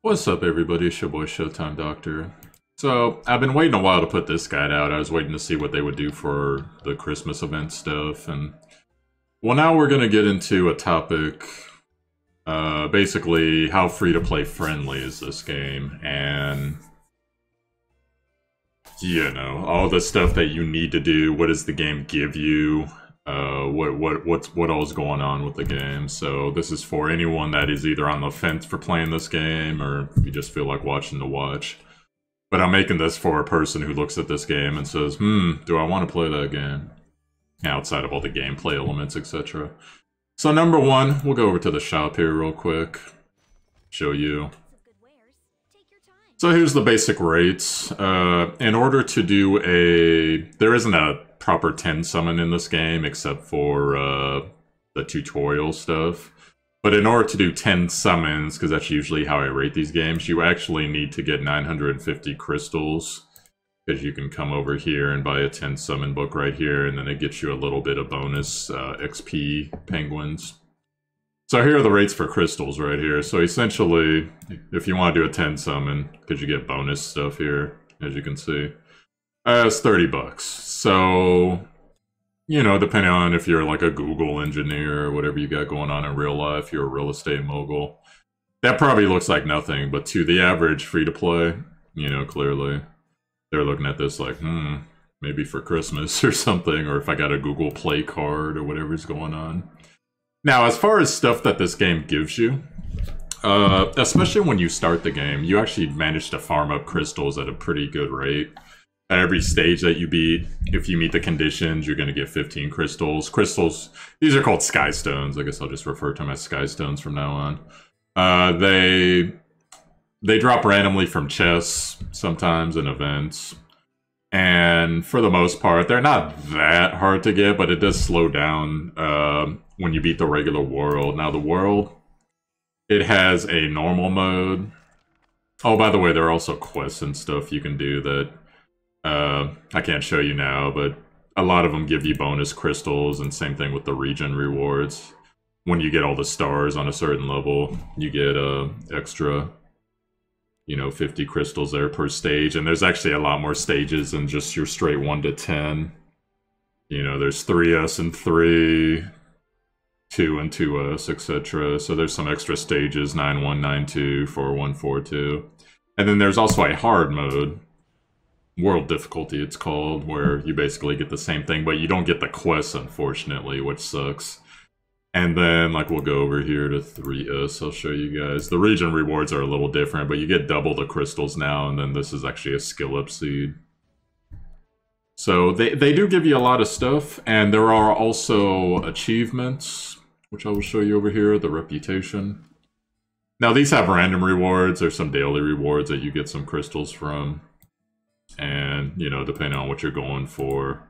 What's up, everybody? It's your boy ShowtimeDr. So, I've been waiting a while to put this guide out. I was waiting to see what they would do for the Christmas event stuff, and... Well, now we're gonna get into a topic, basically, how free-to-play friendly is this game, and... You know, all the stuff that you need to do, what does the game give you, what all's going on with the game. So this is for anyone that is either on the fence for playing this game, or you just feel like watching to watch. But I'm making this for a person who looks at this game and says, do I want to play that game? Outside of all the gameplay elements, etc. So number one, we'll go over to the shop here real quick. Show you. So here's the basic rates. In order to do there isn't a proper 10 summon in this game except for the tutorial stuff. But in order to do 10 summons, because that's usually how I rate these games, you actually need to get 950 crystals. Because you can come over here and buy a 10 summon book right here, and then it gets you a little bit of bonus XP penguins. So here are the rates for crystals right here. So essentially, if you want to do a 10 summon, because you get bonus stuff here, as you can see, it's 30 bucks. So, you know, depending on if you're like a Google engineer or whatever you got going on in real life, you're a real estate mogul, that probably looks like nothing. But to the average free-to-play, you know, clearly, they're looking at this like, maybe for Christmas or something, or if I got a Google Play card or whatever's going on. Now, as far as stuff that this game gives you, especially when you start the game, you actually manage to farm up crystals at a pretty good rate. At every stage that you beat, if you meet the conditions, you're going to get 15 crystals. Crystals, these are called sky stones. I guess I'll just refer to them as sky stones from now on. They drop randomly from chests, sometimes in events. And for the most part, they're not that hard to get, but it does slow down when you beat the regular world. Now, the world, it has a normal mode. Oh, by the way, there are also quests and stuff you can do that I can't show you now, but a lot of them give you bonus crystals, and same thing with the region rewards. When you get all the stars on a certain level, you get extra... you know, 50 crystals there per stage, and there's actually a lot more stages than just your straight 1 to 10. You know, there's 3S and 3, 2 and 2S, etc. So there's some extra stages, 9-1, 9-2, 4-1, 4-2. And then there's also a hard mode, world difficulty it's called, where you basically get the same thing, but you don't get the quests, unfortunately, which sucks. And then, like, we'll go over here to 3S, I'll show you guys. The region rewards are a little different, but you get double the crystals now, and then this is actually a skill-up seed. So, they do give you a lot of stuff, and there are also achievements, which I will show you over here, the reputation. Now, these have random rewards, there's some daily rewards that you get some crystals from. And, you know, depending on what you're going for,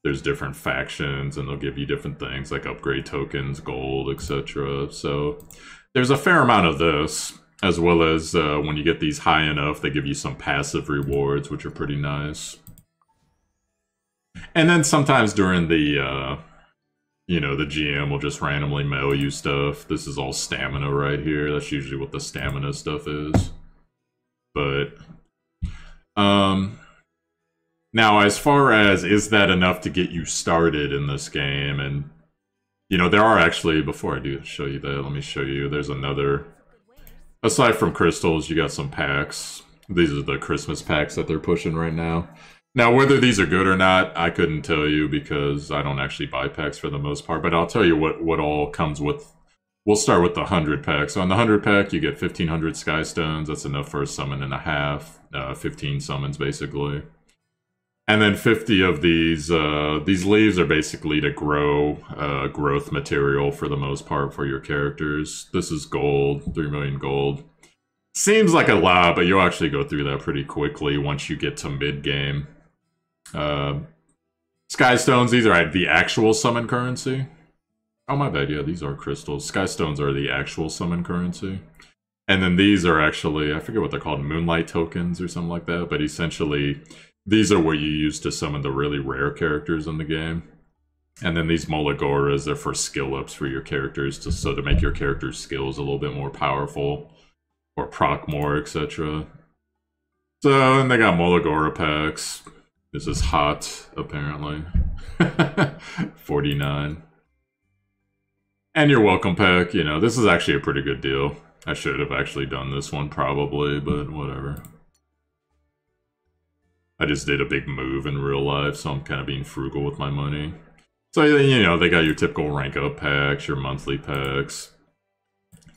there's different factions, and they'll give you different things like upgrade tokens, gold, etc. So there's a fair amount of this, as well as when you get these high enough, they give you some passive rewards, which are pretty nice. And then sometimes during the, you know, the GM will just randomly mail you stuff. This is all stamina right here. That's usually what the stamina stuff is. But, now, as far as, is that enough to get you started in this game? And, you know, there are actually, before I do show you that, let me show you, there's another, aside from crystals, you got some packs. These are the Christmas packs that they're pushing right now. Now, whether these are good or not, I couldn't tell you because I don't actually buy packs for the most part, but I'll tell you what all comes with. We'll start with the 100 pack. So on the 100 pack, you get 1,500 Sky Stones. That's enough for a summon and a half. 15 summons, basically. And then 50 of these leaves are basically to grow growth material for the most part for your characters. This is gold, 3 million gold. Seems like a lot, but you'll actually go through that pretty quickly once you get to mid-game. Sky Stones, these are the actual summon currency. Oh, my bad, yeah, these are crystals. Sky Stones are the actual summon currency. And then these are actually, I forget what they're called, moonlight tokens or something like that, but essentially... these are what you use to summon the really rare characters in the game. And then these Molagoras, they're for skill ups for your characters, to make your character's skills a little bit more powerful. or proc more, etc. So, and they got Molagora packs. This is hot, apparently. 49. And your welcome pack, you know, this is actually a pretty good deal. I should have actually done this one probably, but whatever. I just did a big move in real life, so I'm kind of being frugal with my money. So, you know, they got your typical rank up packs, your monthly packs.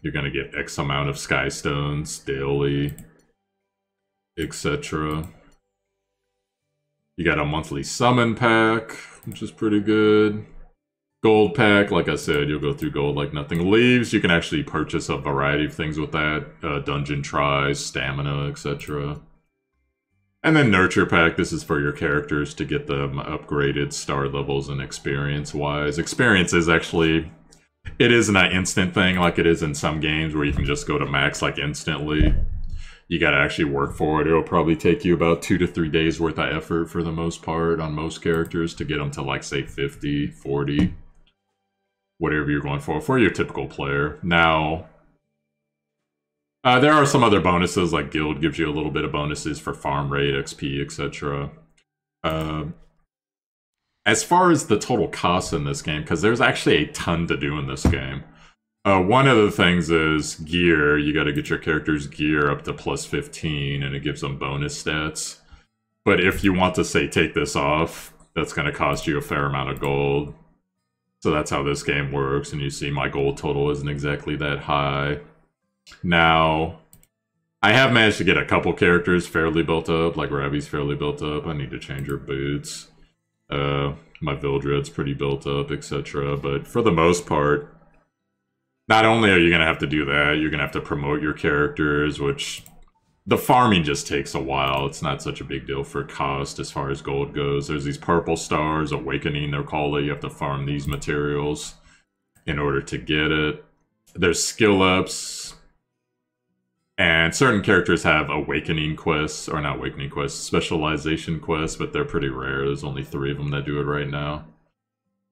You're gonna get X amount of Sky Stones daily, etc. You got a monthly summon pack, which is pretty good. Gold pack, like I said, you'll go through gold like nothing. Leaves, you can actually purchase a variety of things with that. Dungeon tries, stamina, etc. And then Nurture pack, this is for your characters to get them upgraded star levels and experience-wise. Experience is actually, it isn't an instant thing like it is in some games where you can just go to max like instantly. You gotta actually work for it. It'll probably take you about 2 to 3 days worth of effort for the most part on most characters to get them to like, say, 50, 40. Whatever you're going for your typical player. Now, there are some other bonuses, like Guild gives you a little bit of bonuses for farm rate, XP, etc. As far as the total cost in this game, because there's actually a ton to do in this game. One of the things is gear. You got to get your character's gear up to plus 15, and it gives them bonus stats. But if you want to, say, take this off, that's going to cost you a fair amount of gold. So that's how this game works, and you see my gold total isn't exactly that high. Now, I have managed to get a couple characters fairly built up, like Ravi's fairly built up. I need to change her boots. My Vildred's pretty built up, etc. But for the most part, not only are you going to have to do that, you're going to have to promote your characters, which the farming just takes a while. It's not such a big deal for cost as far as gold goes. There's these purple stars, Awakening, they're called it. You have to farm these materials in order to get it. There's skill ups. And certain characters have Awakening quests, or not Awakening quests, Specialization quests, but they're pretty rare. There's only 3 of them that do it right now.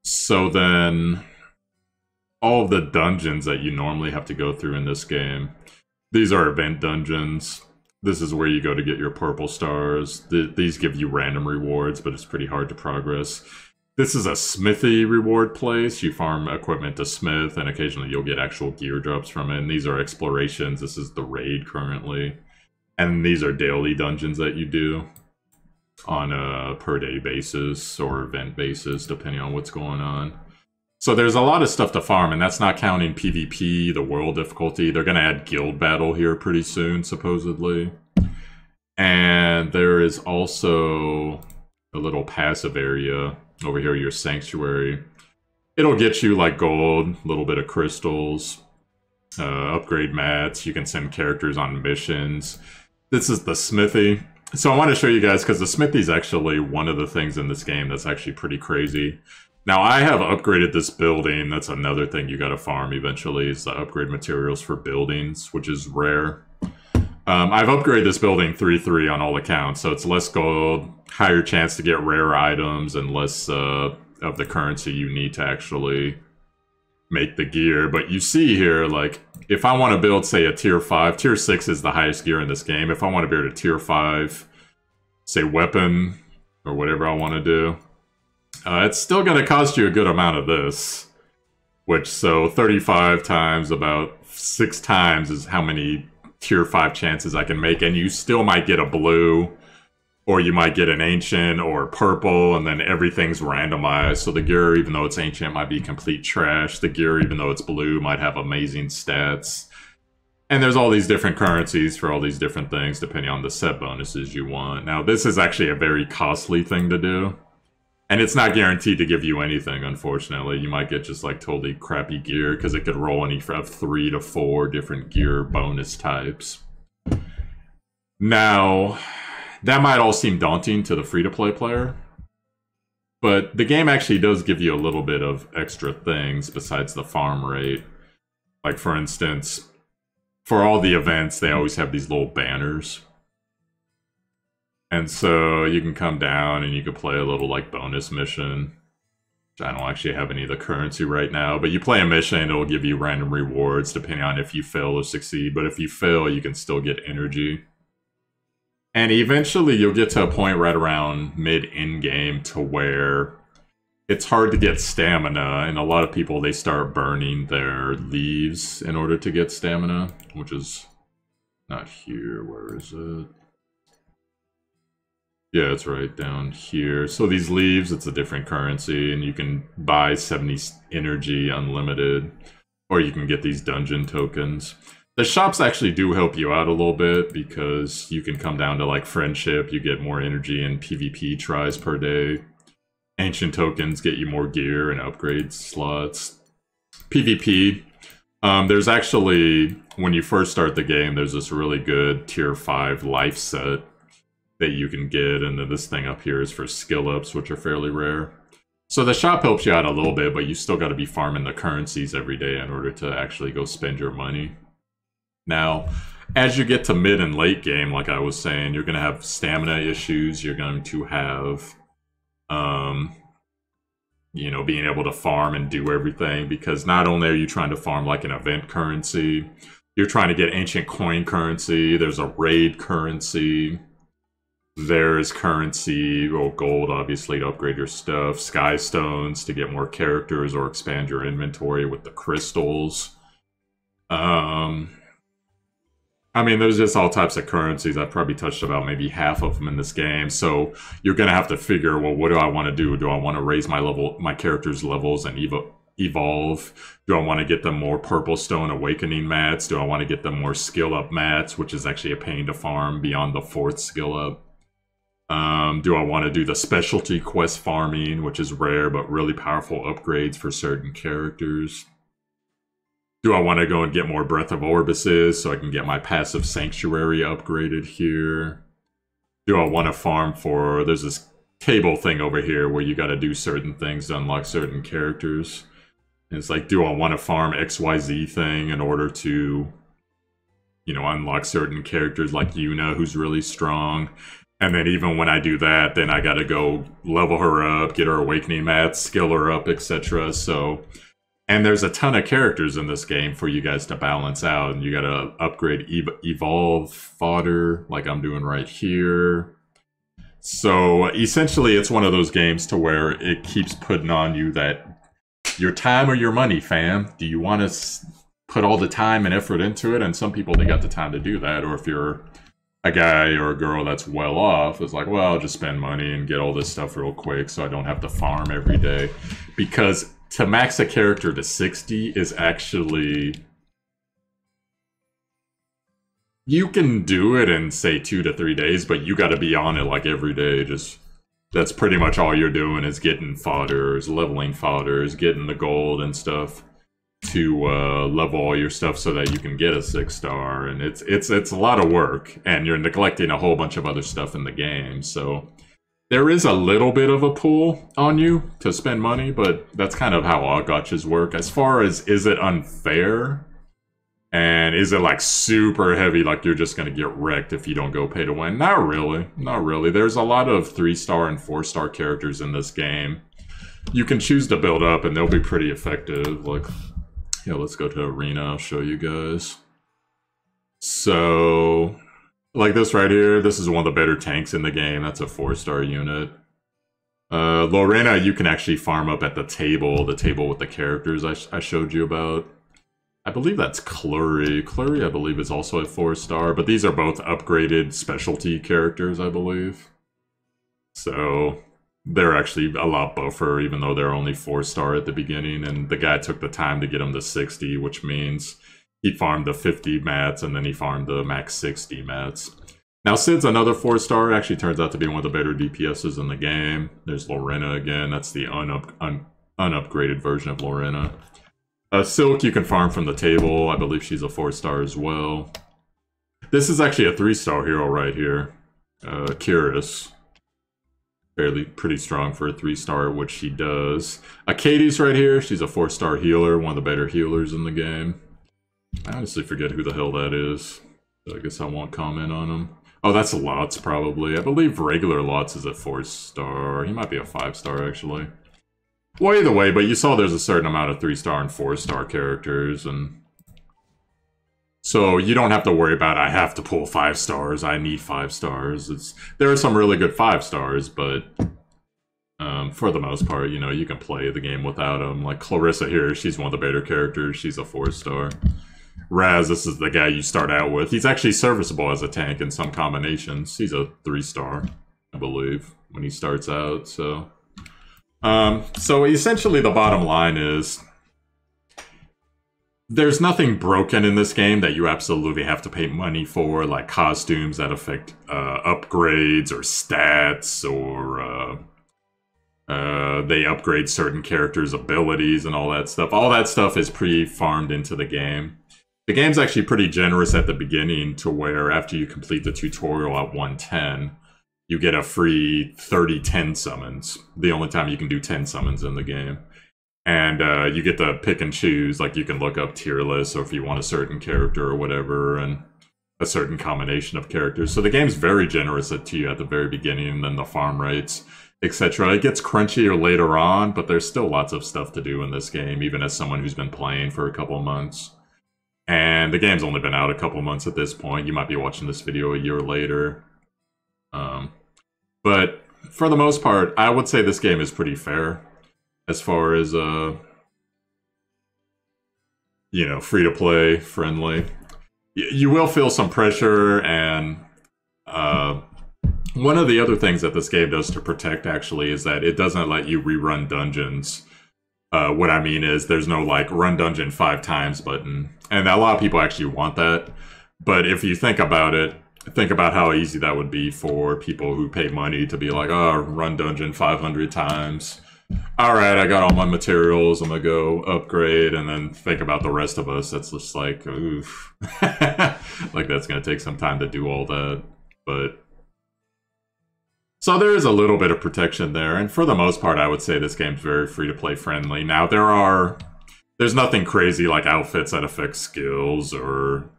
So then, all of the dungeons that you normally have to go through in this game, these are event dungeons. This is where you go to get your purple stars. These give you random rewards, but it's pretty hard to progress. This is a smithy reward place. You farm equipment to smith, and occasionally you'll get actual gear drops from it. And these are explorations. This is the raid currently. And these are daily dungeons that you do on a per-day basis or event basis, depending on what's going on. So there's a lot of stuff to farm, and that's not counting PvP, the world difficulty. They're going to add guild battle here pretty soon, supposedly. And there is also a little passive area over here, your sanctuary. It'll get you like gold, a little bit of crystals, upgrade mats. You can send characters on missions. This is the smithy. So I want to show you guys, because the smithy is actually one of the things in this game that's actually pretty crazy. Now, I have upgraded this building. That's another thing you gotta farm eventually, is the upgrade materials for buildings, which is rare. I've upgraded this building 3-3 on all accounts, so it's less gold, higher chance to get rare items, and less of the currency you need to actually make the gear. But you see here, like, if I want to build, say, a tier 5, tier 6 is the highest gear in this game. If I want to build a tier 5, say, weapon, or whatever I want to do, it's still going to cost you a good amount of this. Which, so 35 times about 6 times is how many tier 5 chances I can make. And you still might get a blue, or you might get an ancient or purple, and then everything's randomized. So the gear, even though it's ancient, might be complete trash. The gear, even though it's blue, might have amazing stats. And there's all these different currencies for all these different things, depending on the set bonuses you want. Now, this is actually a very costly thing to do. And it's not guaranteed to give you anything, unfortunately. You might get just like totally crappy gear, because it could roll any of 3 to 4 different gear bonus types. Now, that might all seem daunting to the free-to-play player, but the game actually does give you a little bit of extra things besides the farm rate. Like, for instance, for all the events, they always have these little banners. And so you can come down and you can play a little, like, bonus mission. I don't actually have any of the currency right now, but you play a mission, it'll give you random rewards depending on if you fail or succeed. But if you fail, you can still get energy. And eventually you'll get to a point right around mid-end game to where it's hard to get stamina, and a lot of people, they start burning their leaves in order to get stamina, which is not here. Where is it? Yeah, it's right down here. So these leaves, it's a different currency, and you can buy 70 energy unlimited, or you can get these dungeon tokens. The shops actually do help you out a little bit, because you can come down to like friendship, you get more energy and PvP tries per day. Ancient tokens get you more gear and upgrade slots. PvP, there's actually, when you first start the game, there's this really good tier 5 life set that you can get, and then this thing up here is for skill ups, which are fairly rare. So the shop helps you out a little bit, but you still got to be farming the currencies every day in order to actually go spend your money. Now, as you get to mid and late game, like I was saying, you're going to have stamina issues, you're going to have, you know, being able to farm and do everything, because not only are you trying to farm like an event currency, you're trying to get ancient coin currency, there's a raid currency, there's currency, or gold, obviously, to upgrade your stuff. Sky stones to get more characters or expand your inventory with the crystals. I mean, there's just all types of currencies. I've probably touched about maybe half of them in this game. So you're going to have to figure, well, what do I want to do? Do I want to raise my character's levels and evolve? Do I want to get them more purple stone awakening mats? Do I want to get them more skill up mats, which is actually a pain to farm beyond the 4th skill up? Do I want to do the specialty quest farming, which is rare but really powerful upgrades for certain characters? Do I want to go and get more Breath of Orbises so I can get my passive Sanctuary upgraded here? Do I want to farm for... There's this table thing over here where you got to do certain things to unlock certain characters. And it's like, do I want to farm XYZ thing in order to, you know, unlock certain characters like Yuna, who's really strong? And then even when I do that, then I got to go level her up, get her awakening mats, skill her up, etc. So... And there's a ton of characters in this game for you guys to balance out. And you gotta upgrade evolve fodder, like I'm doing right here. So essentially it's one of those games to where it keeps putting on you that your time or your money, fam. Do you want to put all the time and effort into it? And some people, they got the time to do that. Or if you're a guy or a girl that's well off, it's like, well, I'll just spend money and get all this stuff real quick so I don't have to farm every day. Because to max a character to 60 is actually... You can do it in, say, 2 to 3 days, but you gotta be on it like every day. Just that's pretty much all you're doing, is getting fodders, leveling fodders, getting the gold and stuff to level all your stuff so that you can get a 6-star. And it's a lot of work, and you're neglecting a whole bunch of other stuff in the game, so... There is a little bit of a pull on you to spend money, but that's kind of how all gotchas work. As far as, is it unfair? And is it like super heavy, like you're just going to get wrecked if you don't go pay to win? Not really. Not really. There's a lot of 3-star and 4-star characters in this game. You can choose to build up and they'll be pretty effective. Like, yeah, let's go to Arena. I'll show you guys. So... Like this right here, this is one of the better tanks in the game. That's a 4-star unit. Lorena, you can actually farm up at the table with the characters I showed you about. I believe that's Clury. Clury, I believe, is also a 4-star, but these are both upgraded specialty characters, I believe. So, they're actually a lot buffer, even though they're only 4-star at the beginning, and the guy took the time to get them to 60, which means... He farmed the 50 mats, and then he farmed the max 60 mats. Now, Sid's another 4-star. Actually turns out to be one of the better DPSs in the game. There's Lorena again. That's the unupgraded version of Lorena. Silk, you can farm from the table. I believe she's a 4-star as well. This is actually a 3-star hero right here. Curious. Pretty strong for a 3-star, which she does. Katie's right here. She's a 4-star healer. One of the better healers in the game. I honestly forget who the hell that is. So I guess I won't comment on him. Oh, that's Lots, probably. I believe regular Lots is a 4-star. He might be a 5-star, actually. Well, either way, but you saw there's a certain amount of 3-star and 4-star characters, and so you don't have to worry about, I have to pull 5 stars, I need 5 stars. There are some really good 5 stars, but for the most part, you know, you can play the game without them. Like Clarissa here, she's one of the better characters, she's a 4-star. Raz, this is the guy you start out with. He's actually serviceable as a tank in some combinations. He's a 3-star, I believe, when he starts out, so... so essentially the bottom line is there's nothing broken in this game that you absolutely have to pay money for, like costumes that affect upgrades or stats, or they upgrade certain characters' abilities and all that stuff. All that stuff is pre-farmed into the game. The game's actually pretty generous at the beginning, to where after you complete the tutorial at 110, you get a free 30 10 summons. The only time you can do 10 summons in the game. And you get to pick and choose, like you can look up tier lists, or if you want a certain character or whatever, and a certain combination of characters. So the game's very generous to you at the very beginning, and then the farm rates, etc. It gets crunchier later on, but there's still lots of stuff to do in this game, even as someone who's been playing for a couple of months. And the game's only been out a couple of months at this point. You might be watching this video a year later. But for the most part, I would say this game is pretty fair as far as, you know, free-to-play, friendly. You will feel some pressure, and one of the other things that this game does to protect, actually, is that it doesn't let you rerun dungeons. What I mean is there's no, like, run dungeon 5 times button. And a lot of people actually want that. But if you think about it, think about how easy that would be for people who pay money to be like, oh, run dungeon 500 times. Alright, I got all my materials, I'm gonna go upgrade, and then think about the rest of us. That's just like, oof. Like, that's gonna take some time to do all that. But... so there is a little bit of protection there, and for the most part, I would say this game's very free-to-play friendly. Now, there's nothing crazy like outfits that affect skills, or,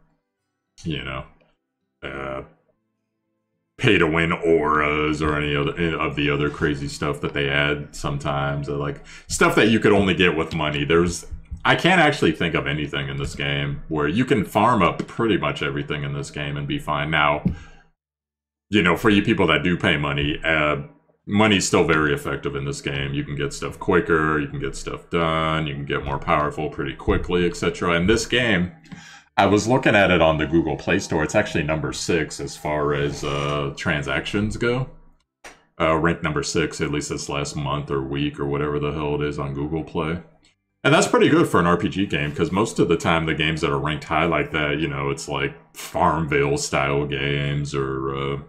you know, pay-to-win auras, or any other of the other crazy stuff that they add sometimes, or like stuff that you could only get with money. I can't actually think of anything in this game where you can farm up pretty much everything in this game and be fine. Now, you know, for you people that do pay money, money's still very effective in this game. You can get stuff quicker, you can get stuff done, you can get more powerful pretty quickly, etc. In this game, I was looking at it on the Google Play Store. It's actually number 6 as far as transactions go. Ranked number 6, at least this last month or week or whatever the hell it is on Google Play. And that's pretty good for an RPG game, because most of the time the games that are ranked high like that, you know, it's like Farmville-style games, or,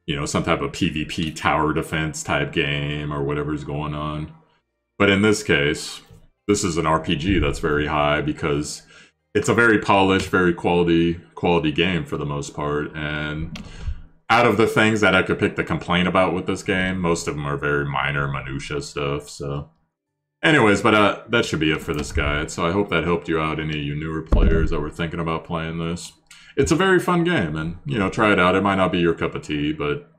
you know, some type of PvP tower defense type game, or whatever's going on. But in this case, this is an RPG that's very high, because it's a very polished, very quality game for the most part. And out of the things that I could pick to complain about with this game, most of them are very minor, minutia stuff, so... anyways, but that should be it for this guide. So I hope that helped you out, any of you newer players that were thinking about playing this. It's a very fun game, and, you know, try it out. It might not be your cup of tea, but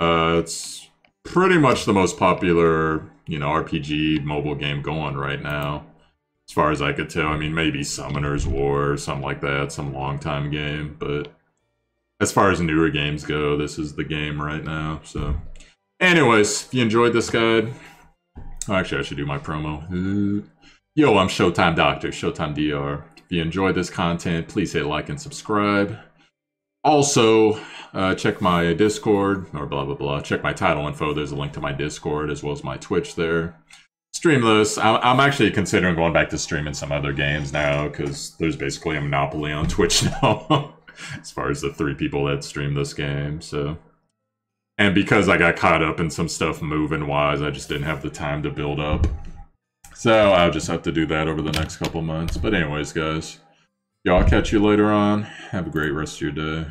it's pretty much the most popular, you know, RPG mobile game going right now. As far as I could tell. I mean, maybe Summoner's War or something like that, some long-time game, but as far as newer games go, this is the game right now, so... anyways, if you enjoyed this guide... oh, actually, I should do my promo. Yo, I'm ShowtimeDr, ShowtimeDr. If you enjoyed this content, please hit like and subscribe. Also, check my Discord, or blah, blah, blah. Check my title info. There's a link to my Discord, as well as my Twitch there. Streamless. I'm actually considering going back to streaming some other games now, because there's basically a monopoly on Twitch now, as far as the 3 people that stream this game, so... and because I got caught up in some stuff moving-wise, I just didn't have the time to build up. So I'll just have to do that over the next couple months. But anyways, guys, y'all, catch you later on. Have a great rest of your day.